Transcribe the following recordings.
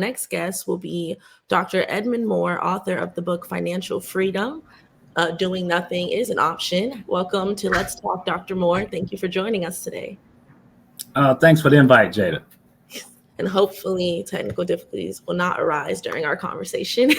next guest will be Dr. Edmund Moore, author of the book Financial Freedom. Doing Nothing is an Option. Welcome to Let's Talk, Dr. Moore. Thank you for joining us today. Thanks for the invite, Jada. And hopefully technical difficulties will not arise during our conversation.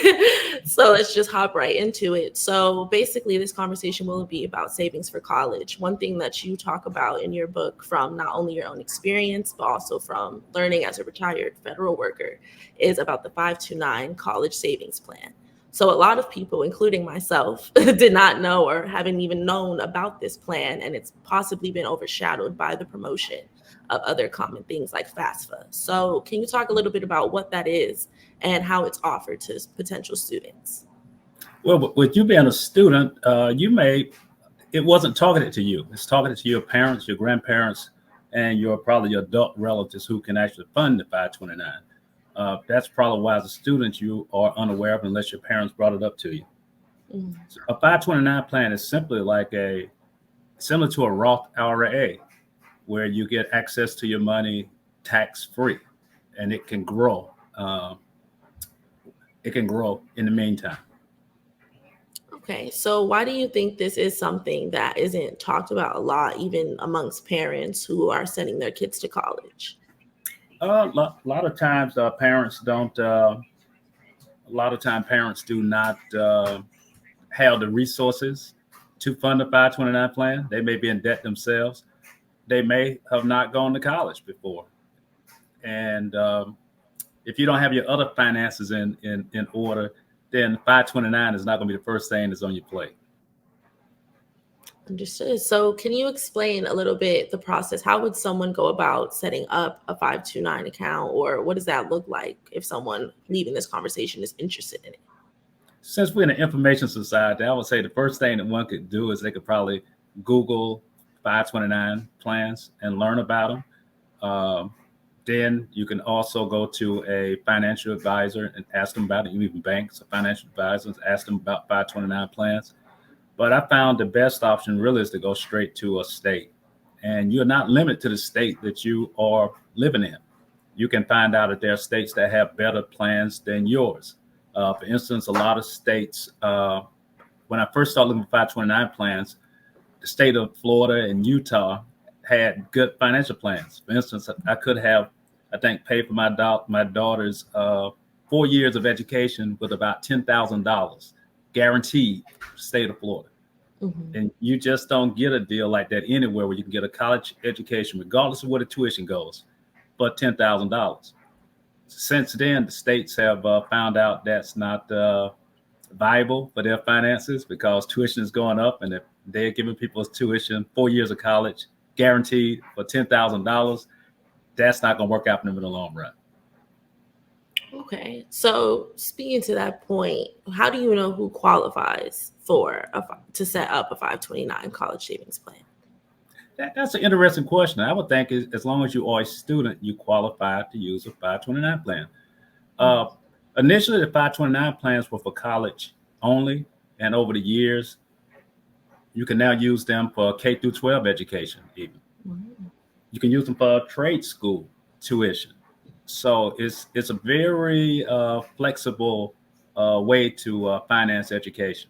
So let's just hop right into it. So basically, this conversation will be about savings for college. One thing that you talk about in your book, from not only your own experience, but also from learning as a retired federal worker, is about the 529 college savings plan. So a lot of people, including myself, did not know or haven't even known about this plan, and it's possibly been overshadowed by the promotion of other common things like FAFSA. So can you talk a little bit about what that is and how it's offered to potential students? Well, with you being a student, it wasn't targeted to you. It's targeted to your parents, your grandparents, and probably your adult relatives who can actually fund the 529. That's probably why as a student you are unaware of unless your parents brought it up to you. Mm-hmm. So a 529 plan is simply similar to a Roth IRA, where you get access to your money tax-free, and it can grow. It can grow in the meantime. Okay, so why do you think this is something that isn't talked about a lot, even amongst parents who are sending their kids to college? A lot of times parents don't. A lot of times parents do not have the resources to fund a 529 plan. They may be in debt themselves. They may have not gone to college before. And if you don't have your other finances in order, then 529 is not going to be the first thing that's on your plate. Understood. So can you explain a little bit the process? How would someone go about setting up a 529 account, or what does that look like if someone leaving this conversation is interested in it? Since we're in an information society, I would say the first thing that one could do is they could probably Google 529 plans and learn about them. Then you can also go to a financial advisor and ask them about it. You even banks or financial advisors, ask them about 529 plans. But I found the best option really is to go straight to a state. And you're not limited to the state that you are living in. You can find out that there are states that have better plans than yours. For instance, a lot of states, when I first started looking for 529 plans, the state of Florida and Utah had good financial plans. For instance, I could have, I think, paid for my daughter's 4 years of education with about $10,000 guaranteed, state of Florida. Mm-hmm. And you just don't get a deal like that anywhere where you can get a college education, regardless of where the tuition goes, but $10,000. Since then, the states have found out that's not viable for their finances because tuition is going up, and if they're giving people tuition 4 years of college guaranteed for $10,000, that's not going to work out for them in the long run. Okay, so speaking to that point, how do you know who qualifies to set up a 529 college savings plan? That's an interesting question. I would think as long as you are a student, you qualify to use a 529 plan. Initially, the 529 plans were for college only, and over the years, you can now use them for K through 12 education even. Mm-hmm. You can use them for trade school tuition. So it's a very flexible way to finance education.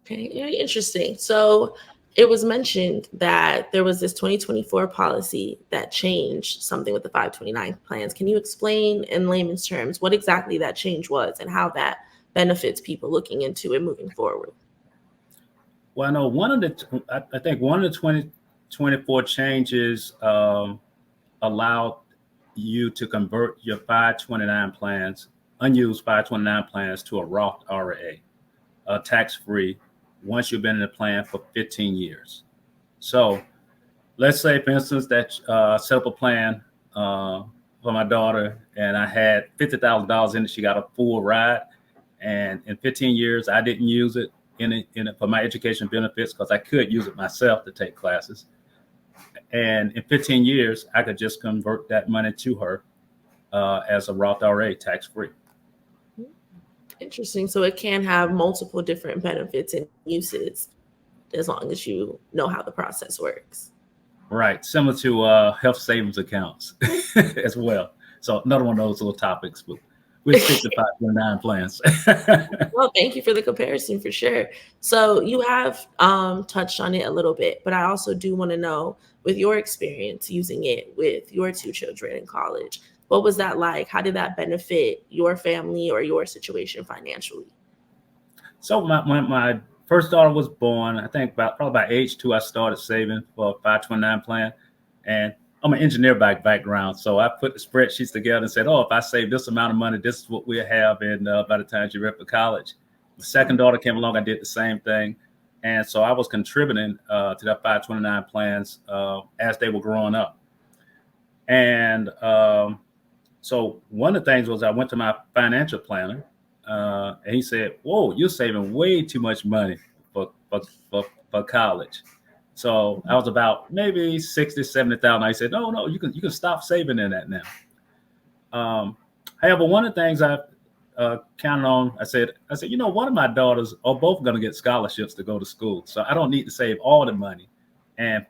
Okay, very interesting. So it was mentioned that there was this 2024 policy that changed something with the 529 plans. Can you explain in layman's terms what exactly that change was and how that benefits people looking into it moving forward? Well, I know one of the 2024 changes allowed you to convert your 529 plans, unused 529 plans, to a Roth IRA, tax-free, once you've been in the plan for 15 years. So let's say, for instance, that set up a plan for my daughter, and I had $50,000 in it. She got a full ride, and in 15 years, I didn't use it in it for my education benefits because I could use it myself to take classes. And in 15 years, I could just convert that money to her as a Roth IRA, tax-free. Interesting. So it can have multiple different benefits and uses as long as you know how the process works. Right. Similar to health savings accounts as well. So another one of those little topics, but we stick to 529 plans. Well, thank you for the comparison for sure. So you have touched on it a little bit, but I also do want to know, with your experience using it with your two children in college, what was that like? How did that benefit your family or your situation financially? So when my first daughter was born, I think probably about age 2, I started saving for a 529 plan. And I'm an engineer by background, so I put the spreadsheets together and said, "Oh, if I save this amount of money, this is what we'll have." And by the time she ready for college, the second daughter came along, I did the same thing, and so I was contributing to that 529 plans as they were growing up. And so one of the things was I went to my financial planner, and he said, "Whoa, you're saving way too much money for for college." So I was about maybe 60, 70,000. I said, "No, you can stop saving in that now." However, one of the things I counted on, one of my daughters are both going to get scholarships to go to school, so I don't need to save all the money. And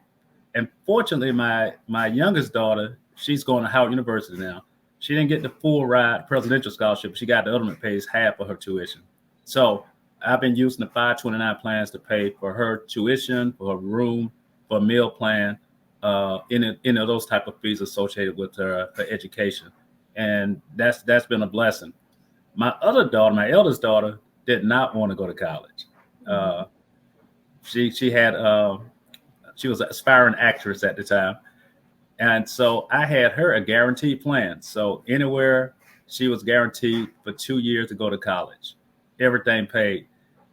fortunately, my youngest daughter, she's going to Howard University now. She didn't get the full ride presidential scholarship. She got the other one that pays half of her tuition. So I've been using the 529 plans to pay for her tuition, for her room, for a meal plan, those type of fees associated with her education. And that's been a blessing. My other daughter, my eldest daughter, did not want to go to college. She was an aspiring actress at the time. And so I had her a guaranteed plan. So anywhere she was guaranteed for 2 years to go to college, everything paid.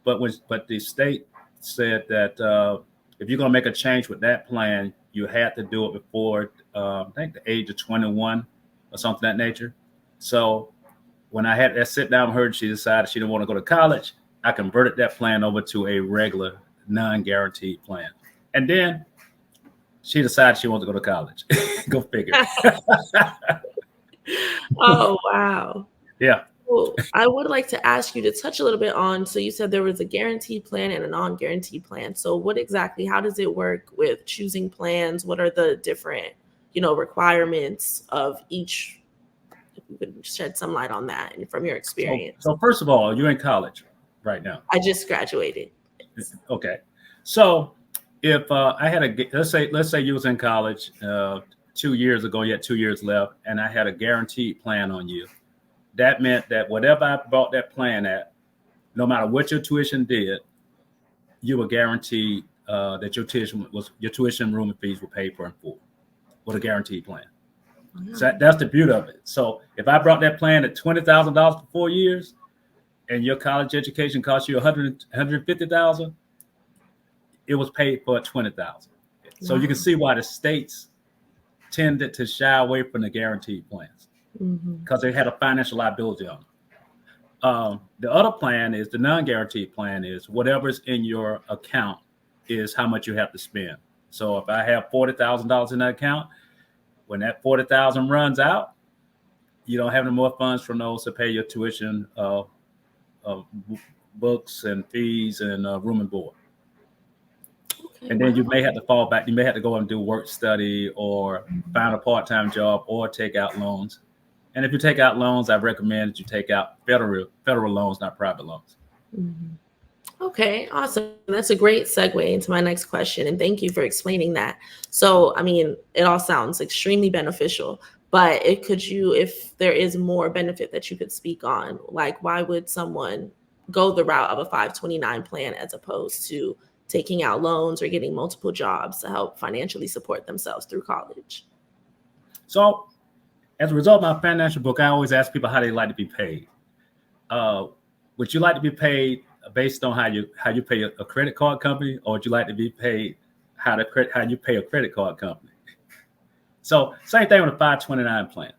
But the state said that if you're going to make a change with that plan, you had to do it before I think the age of 21 or something of that nature. So when I had that sit down with her, she decided she didn't want to go to college. I converted that plan over to a regular non-guaranteed plan. And then she decided she wanted to go to college. Go figure. Oh, wow. Yeah. Well, I would like to ask you to touch a little bit on, so you said there was a guaranteed plan and a non-guaranteed plan. So how does it work with choosing plans? What are the different, requirements of each? If you could shed some light on that and from your experience. So first of all, you're in college right now. I just graduated. Okay. So if I had let's say you was in college 2 years ago, you had 2 years left, and I had a guaranteed plan on you. That meant that whatever I bought that plan at, no matter what your tuition did, you were guaranteed that your tuition, room, and fees were paid for in full with a guaranteed plan. Wow. So that's the beauty of it. So if I brought that plan at $20,000 for 4 years, and your college education cost you $150,000, it was paid for at $20,000. So you can see why the states tended to shy away from the guaranteed plans. Because they had a financial liability on them. The other plan is the non-guaranteed plan is whatever's in your account is how much you have to spend. So if I have $40,000 in that account, when that $40,000 runs out, you don't have any more funds from those to pay your tuition, books and fees and room and board. Okay, and then you may have to fall back. You may have to go and do work study or find a part-time job or take out loans. And if you take out loans, I recommend that you take out federal loans, not private loans. Okay, awesome. That's a great segue into my next question. And thank you for explaining that. So, it all sounds extremely beneficial, but if there is more benefit that you could speak on, like why would someone go the route of a 529 plan as opposed to taking out loans or getting multiple jobs to help financially support themselves through college? So, as a result of my financial book, I always ask people how they like to be paid. Would you like to be paid based on how you pay a credit card company, or would you like to be paid how you pay a credit card company? So same thing with a 529 plan.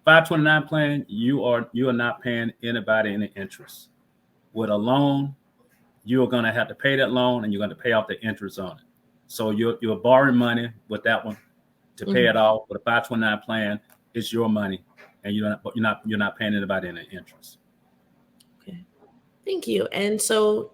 529 plan, you are not paying anybody any interest. With a loan, you are going to have to pay that loan, and you're going to pay off the interest on it. So you're borrowing money with that one to pay it off. With a 529 plan, it's your money, and you're not paying anybody any interest. Okay, thank you. And so,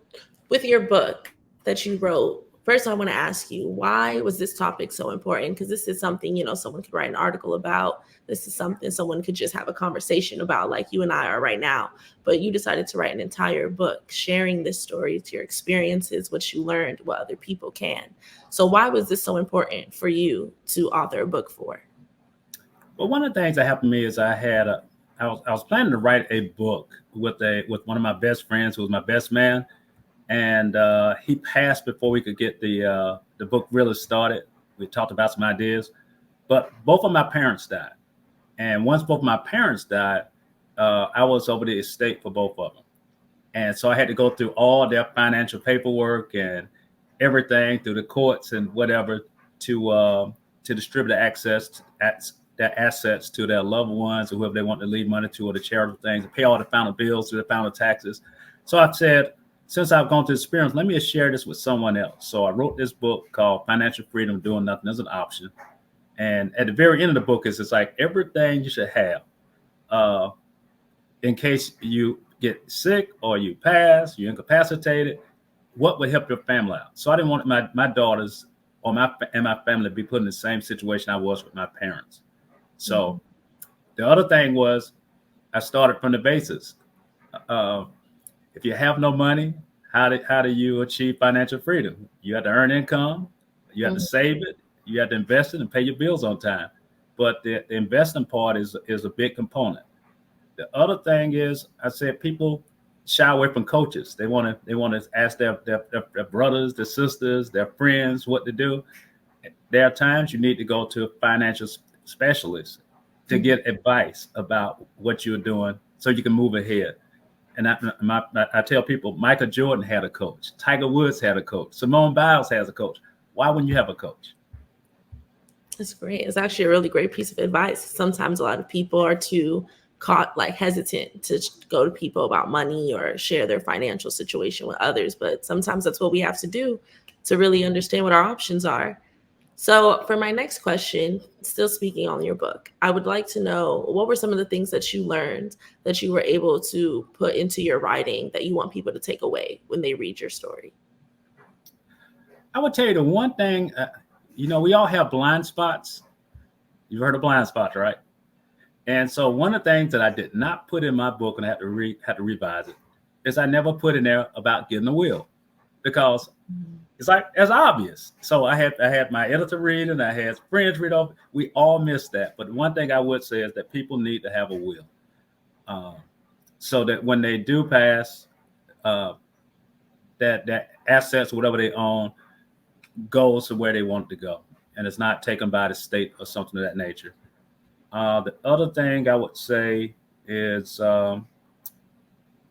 with your book that you wrote, First, I want to ask you, why was this topic so important? Because this is something, someone could write an article about. This is something someone could just have a conversation about, like you and I are right now. But you decided to write an entire book, sharing this story to your experiences, what you learned, what other people can. So why was this so important for you to author a book for? Well, one of the things that happened to me is I was planning to write a book with one of my best friends who was my best man, and he passed before we could get the book really started. We talked about some ideas, but both of my parents died, and once both of my parents died, I was over the estate for both of them, and so I had to go through all their financial paperwork and everything through the courts and whatever to distribute their assets to their loved ones or whoever they want to leave money to, or the charitable things, and pay all the final bills to the final taxes. So I've said, since I've gone through the experience, let me share this with someone else. So I wrote this book called Financial Freedom: Doing Nothing as an Option. And at the very end of the book it's like everything you should have in case you get sick or you pass, you're incapacitated, what would help your family out. So I didn't want my daughters or my family to be put in the same situation I was with my parents. So the other thing was I started from the basis. If you have no money, how do you achieve financial freedom? You have to earn income, you have to save it, you have to invest it and pay your bills on time. But the investing part is a big component. The other thing is, I said people shy away from coaches. They want to ask their brothers, their sisters, their friends what to do. There are times you need to go to a financial specialist to get advice about what you're doing so you can move ahead. And I tell people, Michael Jordan had a coach. Tiger Woods had a coach. Simone Biles has a coach. Why wouldn't you have a coach? That's great. It's actually a really great piece of advice. Sometimes a lot of people are too hesitant to go to people about money or share their financial situation with others. But sometimes that's what we have to do to really understand what our options are. So for my next question, still speaking on your book, I would like to know, what were some of the things that you learned that you were able to put into your writing that you want people to take away when they read your story? I would tell you the one thing, we all have blind spots. You've heard of blind spots, right? And so one of the things that I did not put in my book, and I had to revise it, is I never put in there about getting a will, because it's obvious. So I had my editor read and I had friends read off. We all missed that. But one thing I would say is that people need to have a will, so that when they do pass, that assets, whatever they own, goes to where they want it to go, and it's not taken by the state or something of that nature. The other thing I would say is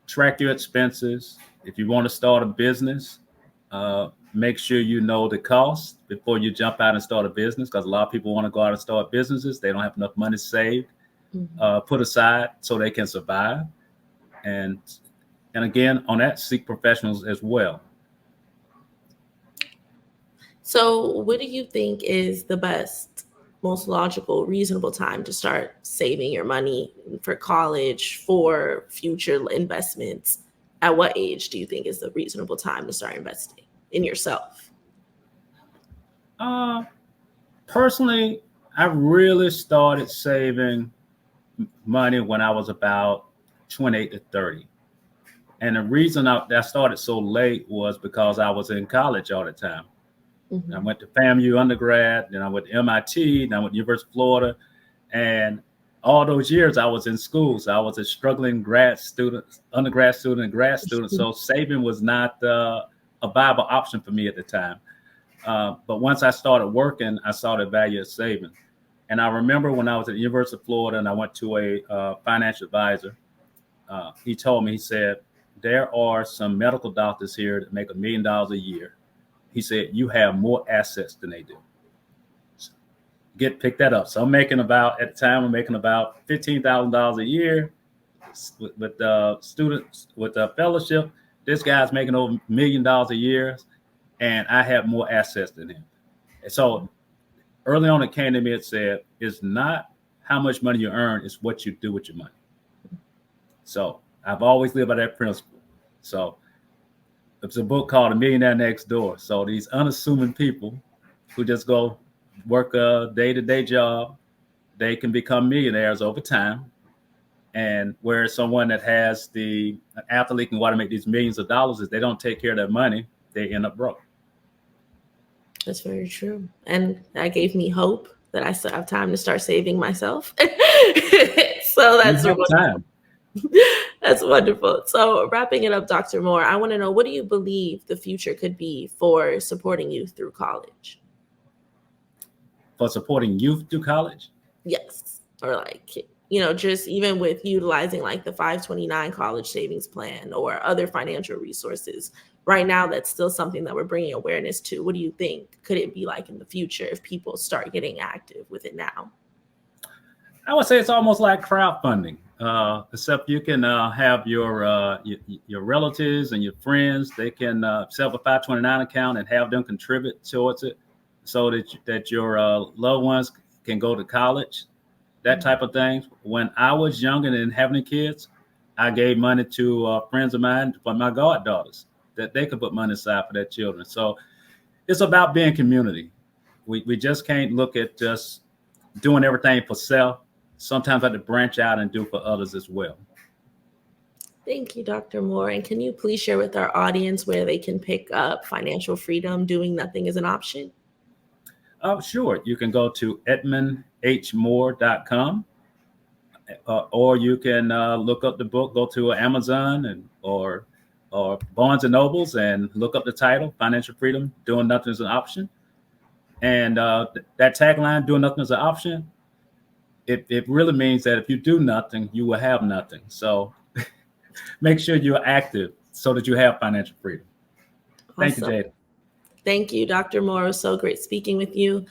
track your expenses. If you want to start a business, make sure you know the cost before you jump out and start a business, because a lot of people want to go out and start businesses. They don't have enough money saved, put aside so they can survive. And again, on that, seek professionals as well. So what do you think is the best, most logical, reasonable time to start saving your money for college, for future investments? At what age do you think is the reasonable time to start investing in yourself? Personally, I really started saving money when I was about 28 to 30. And the reason I started so late was because I was in college all the time. I went to FAMU undergrad, then I went to MIT, then I went to University of Florida. And all those years I was in school. So I was a struggling undergrad student and grad student. So saving was not a viable option for me at the time. But once I started working, I saw the value of saving. And I remember when I was at the University of Florida and I went to a financial advisor, he told me, he said, there are some medical doctors here that make $1 million a year. He said, you have more assets than they do. Pick that up. So I'm making about $15,000 a year with students with a fellowship. This guy's making over $1 million a year, and I have more assets than him. And so early on, it came to me and said, it's not how much money you earn, it's what you do with your money. So I've always lived by that principle. So It's a book called A Millionaire Next Door. So these unassuming people who just go work a day-to-day job, they can become millionaires over time. And where someone that has an athlete can want to make these millions of dollars, if they don't take care of their money, they end up broke. That's very true. And that gave me hope that I still have time to start saving myself. So that's time. That's wonderful. So wrapping it up, Dr. Moore, I want to know, what do you believe the future could be for supporting youth through college? For supporting youth through college? Yes. Or like, just even with utilizing like the 529 college savings plan or other financial resources. Right now, that's still something that we're bringing awareness to. What do you think could it be like in the future if people start getting active with it now? I would say it's almost like crowdfunding, except you can have your relatives and your friends. They can set up a 529 account and have them contribute towards it, so that your loved ones can go to college, that type of thing. When I was young and didn't have any kids, I gave money to friends of mine for my goddaughters, that they could put money aside for their children. So it's about being community. We just can't look at just doing everything for self. Sometimes I have to branch out and do for others as well. Thank you, Dr. Moore. And can you please share with our audience where they can pick up Financial Freedom, Doing Nothing is an Option? Sure. You can go to edmundhmoore.com, or you can look up the book, go to Amazon or Barnes and Nobles and look up the title, Financial Freedom, Doing Nothing is an Option. And that tagline, Doing Nothing is an Option, it really means that if you do nothing, you will have nothing. So make sure you're active so that you have financial freedom. Thank you, Jada. Thank you, Dr. Moore. It was so great speaking with you.